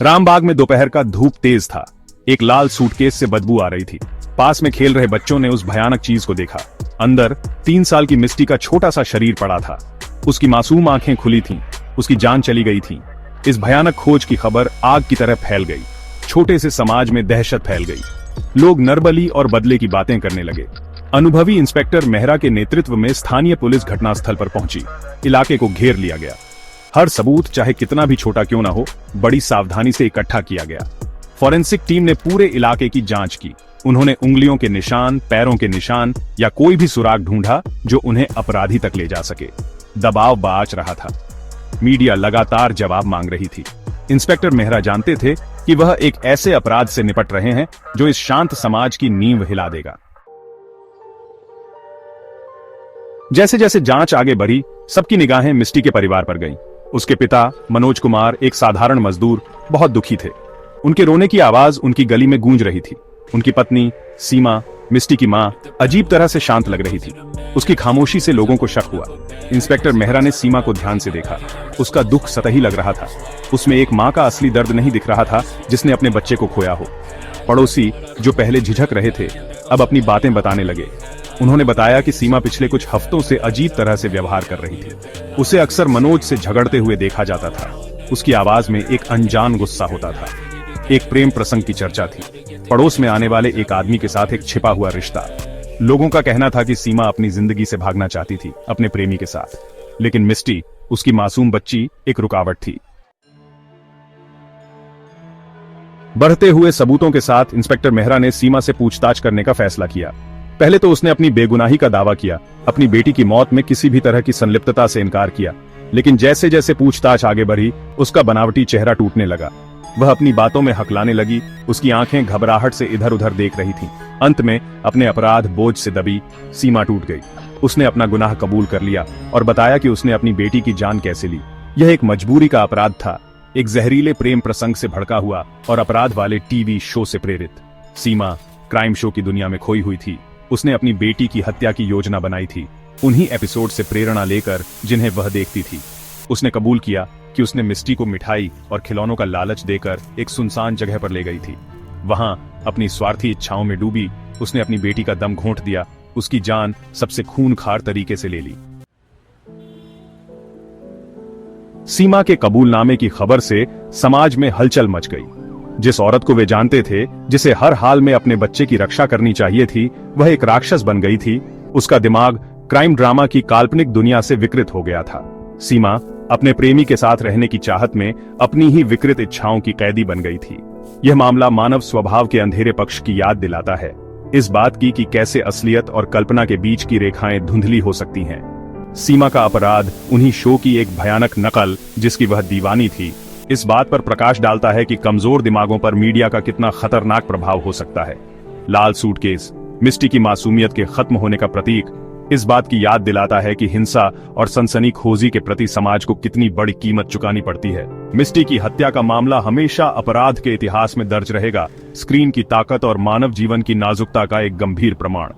रामबाग में दोपहर का धूप तेज था। एक लाल सूटकेस से बदबू आ रही थी। पास में खेल रहे बच्चों ने उस भयानक चीज को देखा। अंदर 3 साल की मिस्टी का छोटा सा शरीर पड़ा था। उसकी मासूम आंखें खुली थीं, उसकी जान चली गई थी। इस भयानक खोज की खबर आग की तरह फैल गई। छोटे से समाज में दहशत फैल गई। लोग नरबली और बदले की बातें करने लगे। अनुभवी इंस्पेक्टर मेहरा के नेतृत्व में स्थानीय पुलिस घटनास्थल पर पहुंची। इलाके को घेर लिया गया। हर सबूत, चाहे कितना भी छोटा क्यों ना हो, बड़ी सावधानी से इकट्ठा किया गया। फॉरेंसिक टीम ने पूरे इलाके की जांच की। उन्होंने उंगलियों के निशान, पैरों के निशान या कोई भी सुराग ढूंढा जो उन्हें अपराधी तक ले जा सके। दबाव बाच रहा था। मीडिया लगातार जवाब मांग रही थी। इंस्पेक्टर मेहरा जानते थे कि वह एक ऐसे अपराध से निपट रहे हैं जो इस शांत समाज की नींव हिला देगा। जैसे जैसे जांच आगे बढ़ी, सबकी निगाहें मिस्टी के परिवार पर गईं। उसके पिता मनोज कुमार एक साधारण मजदूर, बहुत दुखी थे। उनके रोने की आवाज उनकी गली में गूंज रही थी। उनकी पत्नी सीमा, मिस्टी की मां, अजीब तरह से शांत लग रही थी। उसकी खामोशी से लोगों को शक हुआ। इंस्पेक्टर मेहरा ने सीमा को ध्यान से देखा। उसका दुख सतही लग रहा था। उसमें एक मां का असली दर्द नहीं दिख रहा था जिसने अपने बच्चे को खोया हो। पड़ोसी, जो पहले झिझक रहे थे, अब अपनी बातें बताने लगे। उन्होंने बताया कि सीमा पिछले कुछ हफ्तों से अजीब तरह से व्यवहार कर रही थी। उसे अक्सर मनोज से झगड़ते हुए देखा जाता था। उसकी आवाज में एक अनजान गुस्सा होता था। एक प्रेम प्रसंग की चर्चा थी। पड़ोस में आने वाले एक आदमी के साथ एक छिपा हुआ रिश्ता। लोगों का कहना था कि सीमा अपनी जिंदगी से भागना चाहती थी, अपने प्रेमी के साथ। लेकिन मिस्टी, उसकी मासूम बच्ची, एक रुकावट थी। बढ़ते हुए सबूतों के साथ इंस्पेक्टर मेहरा ने सीमा से पूछताछ करने का फैसला किया। पहले तो उसने अपनी बेगुनाही का दावा किया, अपनी बेटी की मौत में किसी भी तरह की संलिप्तता से इनकार किया। लेकिन जैसे जैसे पूछताछ आगे बढ़ी, उसका बनावटी चेहरा टूटने लगा। वह अपनी बातों में हकलाने लगी। उसकी आंखें घबराहट से इधर उधर देख रही थीं। अंत में अपने अपराध बोझ से दबी सीमा टूट गई। उसने अपना गुनाह कबूल कर लिया और बताया कि उसने अपनी बेटी की जान कैसे ली। यह एक मजबूरी का अपराध था, एक जहरीले प्रेम प्रसंग से भड़का हुआ और अपराध वाले टीवी शो से प्रेरित। सीमा क्राइम शो की दुनिया में खोई हुई थी। उसने अपनी बेटी की हत्या की योजना बनाई थी, उन्हीं एपिसोड से प्रेरणा लेकर जिन्हें वह देखती थी। उसने कबूल किया कि उसने मिस्टी को मिठाई और खिलौनों का लालच देकर एक सुनसान जगह पर ले गई थी। वहां अपनी स्वार्थी इच्छाओं में डूबी उसने अपनी बेटी का दम घोंट दिया, उसकी जान सबसे खूनखार तरीके से ले ली। सीमा के कबूलनामे की खबर से समाज में हलचल मच गई। जिस औरत को वे जानते थे, जिसे हर हाल में अपने बच्चे की रक्षा करनी चाहिए थी, वह एक राक्षस बन गई थी। उसका दिमाग क्राइम ड्रामा की काल्पनिक दुनिया से विकृत हो गया था। सीमा अपने प्रेमी के साथ रहने की चाहत में अपनी ही विकृत इच्छाओं की कैदी बन गई थी। यह मामला मानव स्वभाव के अंधेरे पक्ष की याद दिलाता है, इस बात की कि कैसे असलियत और कल्पना के बीच की रेखाएं धुंधली हो सकती हैं। सीमा का अपराध उन्हीं शो की एक भयानक नकल, जिसकी वह दीवानी थी, इस बात पर प्रकाश डालता है कि कमजोर दिमागों पर मीडिया का कितना खतरनाक प्रभाव हो सकता है। लाल सूटकेस मिस्टी की मासूमियत के खत्म होने का प्रतीक, इस बात की याद दिलाता है कि हिंसा और सनसनीखेजी के प्रति समाज को कितनी बड़ी कीमत चुकानी पड़ती है। मिस्टी की हत्या का मामला हमेशा अपराध के इतिहास में दर्ज रहेगा, स्क्रीन की ताकत और मानव जीवन की नाजुकता का एक गंभीर प्रमाण।